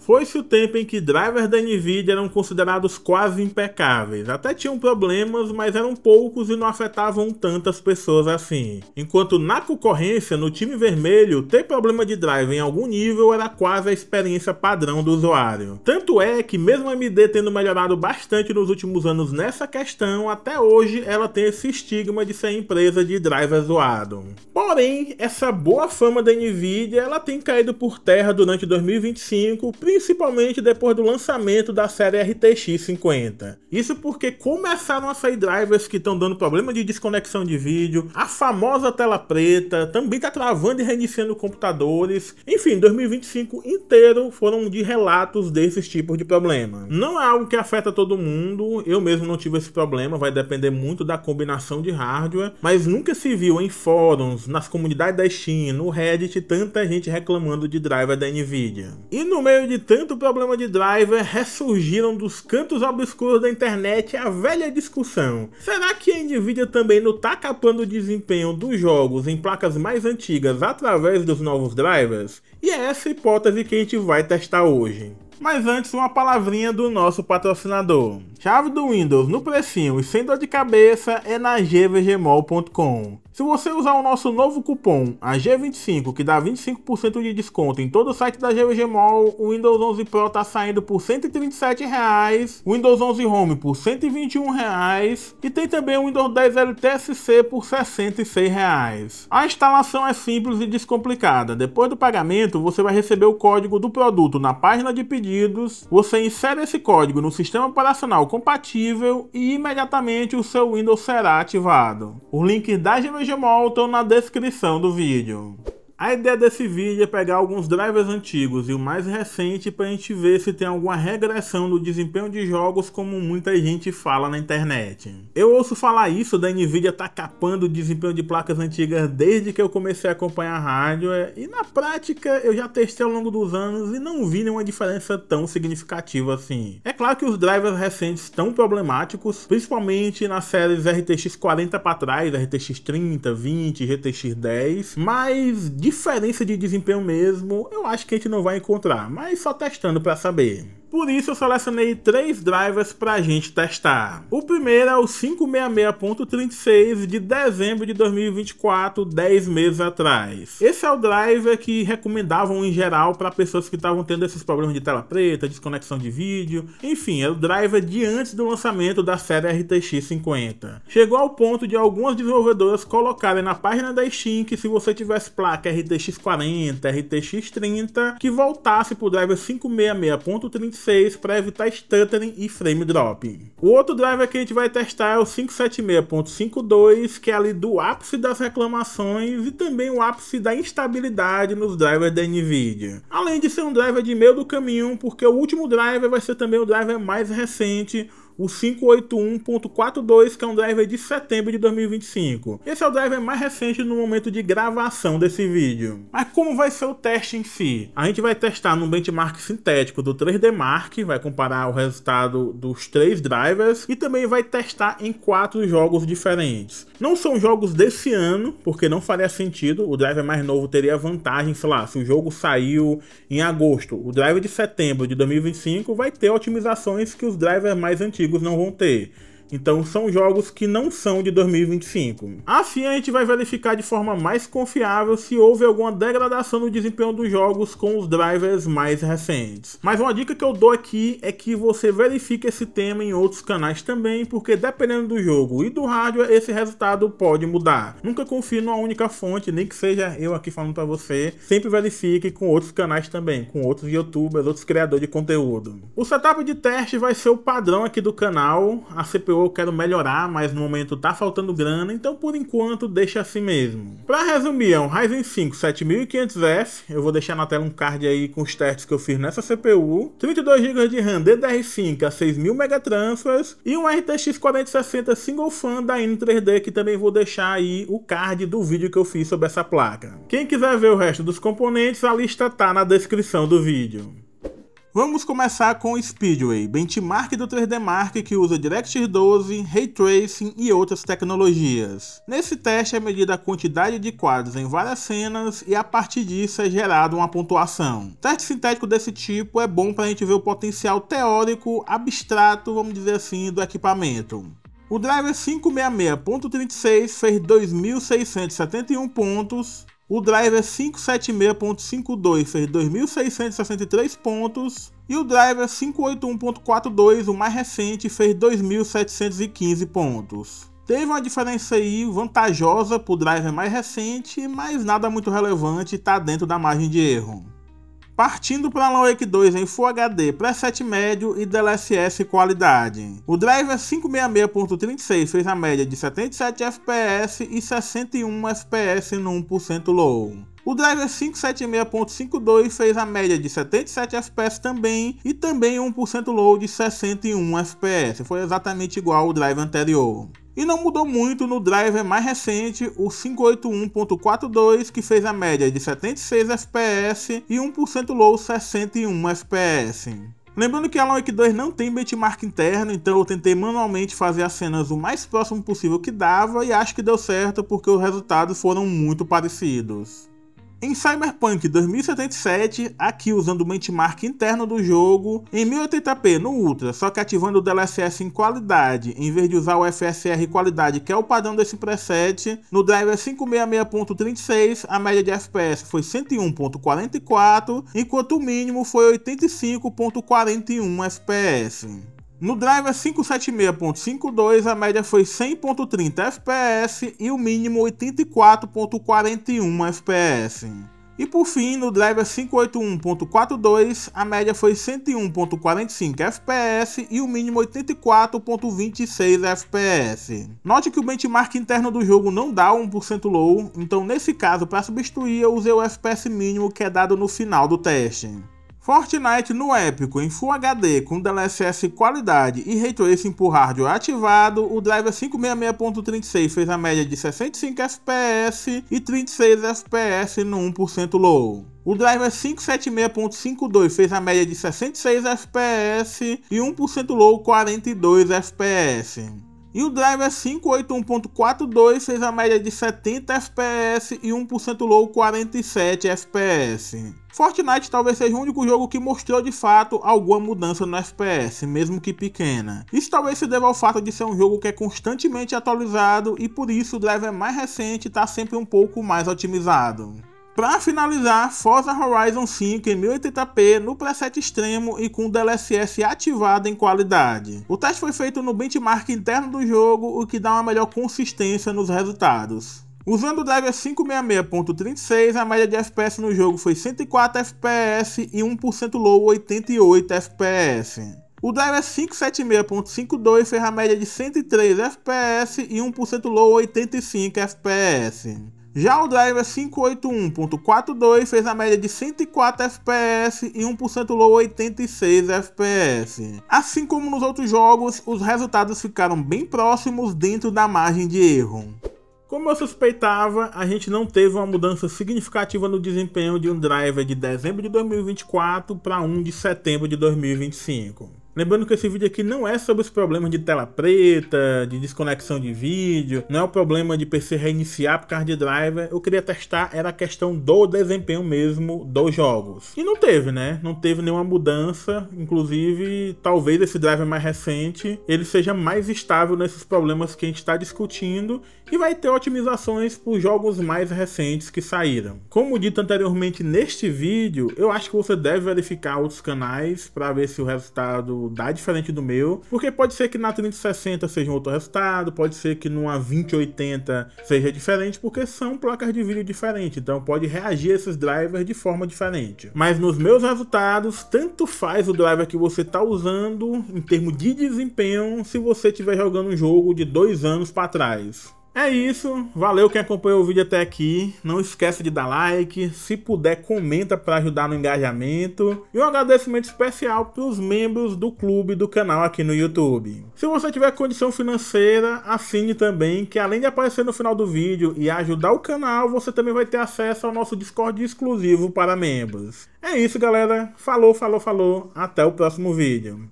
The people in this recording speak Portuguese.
Foi-se o tempo em que drivers da Nvidia eram considerados quase impecáveis. Até tinham problemas, mas eram poucos e não afetavam tantas pessoas assim. Enquanto na concorrência, no time vermelho, ter problema de driver em algum nível era quase a experiência padrão do usuário. Tanto é que mesmo a AMD tendo melhorado bastante nos últimos anos nessa questão, até hoje ela tem esse estigma de ser empresa de driver zoado. Porém, essa boa fama da Nvidia ela tem caído por terra durante 2025, principalmente depois do lançamento da série RTX 50. Isso porque começaram a sair drivers que estão dando problema de desconexão de vídeo, a famosa tela preta, também está travando e reiniciando computadores. Enfim, 2025 inteiro foram de relatos desses tipos de problema. Não é algo que afeta todo mundo, eu mesmo não tive esse problema, vai depender muito da combinação de hardware, mas nunca se viu em fóruns, nas comunidades da Steam, no Reddit, tanta gente reclamando de driver da Nvidia. E no meio de tanto problema de driver, ressurgiram dos cantos obscuros da internet a velha discussão. Será que a Nvidia também não está capando o desempenho dos jogos em placas mais antigas através dos novos drivers? E é essa hipótese que a gente vai testar hoje. Mas antes, uma palavrinha do nosso patrocinador. Chave do Windows no precinho e sem dor de cabeça é na gvgmol.com. Se você usar o nosso novo cupom AG25, que dá 25% de desconto em todo o site da GVGmol, o Windows 11 Pro está saindo por R$ 137,00, o Windows 11 Home por R$ 121,00 e tem também o Windows 10 LTSC por R$ 66,00. A instalação é simples e descomplicada. Depois do pagamento, você vai receber o código do produto na página de pedidos, você insere esse código no sistema operacional compatível e imediatamente o seu Windows será ativado. Os links da GVGmol estão na descrição do vídeo. A ideia desse vídeo é pegar alguns drivers antigos e o mais recente para a gente ver se tem alguma regressão no desempenho de jogos, como muita gente fala na internet. Eu ouço falar isso da Nvidia tá capando o desempenho de placas antigas desde que eu comecei a acompanhar hardware, e na prática eu já testei ao longo dos anos e não vi nenhuma diferença tão significativa assim. É claro que os drivers recentes estão problemáticos, principalmente nas séries RTX 40 para trás, RTX 30, 20, GTX 10, mas diferença de desempenho mesmo, eu acho que a gente não vai encontrar, mas só testando para saber. Por isso eu selecionei 3 drivers para a gente testar. O primeiro é o 566.36 de dezembro de 2024, 10 meses atrás. Esse é o driver que recomendavam em geral para pessoas que estavam tendo esses problemas de tela preta, desconexão de vídeo, enfim, é o driver de antes do lançamento da série RTX 50. Chegou ao ponto de algumas desenvolvedoras colocarem na página da Steam que se você tivesse placa RTX 40, RTX 30, que voltasse para o driver 566.36 para evitar stuttering e frame drop. O outro driver que a gente vai testar é o 576.52, que é ali do ápice das reclamações e também o ápice da instabilidade nos drivers da Nvidia. Além de ser um driver de meio do caminho, porque o último driver vai ser também o driver mais recente, o 581.42, que é um driver de setembro de 2025. Esse é o driver mais recente no momento de gravação desse vídeo. Mas como vai ser o teste em si? A gente vai testar num benchmark sintético do 3D Mark, vai comparar o resultado dos 3 drivers e também vai testar em 4 jogos diferentes. Não são jogos desse ano, porque não faria sentido, o driver mais novo teria vantagem, sei lá, se o jogo saiu em agosto, o driver de setembro de 2025 vai ter otimizações que os drivers mais antigos não vão ter. Então são jogos que não são de 2025. Assim a gente vai verificar de forma mais confiável se houve alguma degradação no desempenho dos jogos com os drivers mais recentes. Mas uma dica que eu dou aqui é que você verifique esse tema em outros canais também, porque dependendo do jogo e do hardware, esse resultado pode mudar. Nunca confie numa única fonte, nem que seja eu aqui falando para você. Sempre verifique com outros canais também, com outros youtubers, outros criadores de conteúdo. O setup de teste vai ser o padrão aqui do canal. A CPU eu quero melhorar, mas no momento tá faltando grana, então por enquanto deixa assim mesmo. Para resumir, é um Ryzen 5 7500F, eu vou deixar na tela um card aí com os testes que eu fiz nessa CPU, 32 GB de RAM DDR5 a 6000 MT e um RTX 4060 Single Fan da Inno3D, que também vou deixar aí o card do vídeo que eu fiz sobre essa placa. Quem quiser ver o resto dos componentes, a lista tá na descrição do vídeo. Vamos começar com o Speedway, benchmark do 3D Mark que usa DirectX 12, Ray Tracing e outras tecnologias. Nesse teste é medida a quantidade de quadros em várias cenas e a partir disso é gerada uma pontuação. Teste sintético desse tipo é bom para a gente ver o potencial teórico, abstrato, vamos dizer assim, do equipamento. O driver 566.36 fez 2.671 pontos. O driver 576.52 fez 2.663 pontos e o driver 581.42, o mais recente, fez 2.715 pontos. Teve uma diferença aí vantajosa para o driver mais recente, mas nada muito relevante, está dentro da margem de erro. Partindo para Alan Wake 2 em Full HD, preset médio e DLSS qualidade. O driver 566.36 fez a média de 77 FPS e 61 FPS no 1% low. O driver 576.52 fez a média de 77 FPS também e também 1% low de 61 FPS. Foi exatamente igual ao driver anterior. E não mudou muito no driver mais recente, o 581.42, que fez a média de 76 FPS e 1% low 61 FPS. Lembrando que Alan Wake 2 não tem benchmark interno, então eu tentei manualmente fazer as cenas o mais próximo possível que dava e acho que deu certo porque os resultados foram muito parecidos. Em Cyberpunk 2077, aqui usando o benchmark interno do jogo, em 1080p no Ultra, só que ativando o DLSS em qualidade, em vez de usar o FSR qualidade, que é o padrão desse preset, no driver 566.36, a média de FPS foi 101.44, enquanto o mínimo foi 85.41 FPS. No driver 576.52, a média foi 100.30 FPS e o mínimo 84.41 FPS. E por fim, no driver 581.42, a média foi 101.45 FPS e o mínimo 84.26 FPS. Note que o benchmark interno do jogo não dá 1% low, então nesse caso, para substituir, eu usei o FPS mínimo que é dado no final do teste. Fortnite no épico em Full HD com DLSS qualidade e Ray Tracing por hardware ativado, o driver 566.36 fez a média de 65 FPS e 36 FPS no 1% low. O driver 576.52 fez a média de 66 FPS e 1% low 42 FPS. E o driver 581.42 fez a média de 70 FPS e 1% low 47 FPS. Fortnite talvez seja o único jogo que mostrou de fato alguma mudança no FPS, mesmo que pequena. Isso talvez se deva ao fato de ser um jogo que é constantemente atualizado e por isso o driver mais recente está sempre um pouco mais otimizado. Para finalizar, Forza Horizon 5 em 1080p no preset extremo e com DLSS ativado em qualidade. O teste foi feito no benchmark interno do jogo, o que dá uma melhor consistência nos resultados. Usando o driver 566.36, a média de FPS no jogo foi 104 FPS e 1% low 88 FPS. O driver 576.52 fez a média de 103 FPS e 1% low 85 FPS. Já o driver 581.42 fez a média de 104 FPS e 1% low 86 FPS. Assim como nos outros jogos, os resultados ficaram bem próximos dentro da margem de erro. Como eu suspeitava, a gente não teve uma mudança significativa no desempenho de um driver de dezembro de 2024 para um de setembro de 2025. Lembrando que esse vídeo aqui não é sobre os problemas de tela preta, de desconexão de vídeo, não é o problema de PC reiniciar por causa de driver. Eu queria testar era a questão do desempenho mesmo dos jogos. E não teve, né? Não teve nenhuma mudança, inclusive talvez esse driver mais recente ele seja mais estável nesses problemas que a gente está discutindo e vai ter otimizações para os jogos mais recentes que saíram. Como dito anteriormente neste vídeo, eu acho que você deve verificar outros canais para ver se o resultado dá diferente do meu, porque pode ser que na 3060 seja um outro resultado, pode ser que numa 2080 seja diferente, porque são placas de vídeo diferentes, então pode reagir a esses drivers de forma diferente. Mas nos meus resultados, tanto faz o driver que você está usando em termos de desempenho se você estiver jogando um jogo de 2 anos para trás. É isso, valeu quem acompanhou o vídeo até aqui, não esquece de dar like, se puder comenta para ajudar no engajamento e um agradecimento especial para os membros do clube do canal aqui no YouTube. Se você tiver condição financeira, assine também, que além de aparecer no final do vídeo e ajudar o canal, você também vai ter acesso ao nosso Discord exclusivo para membros. É isso galera, falou, até o próximo vídeo.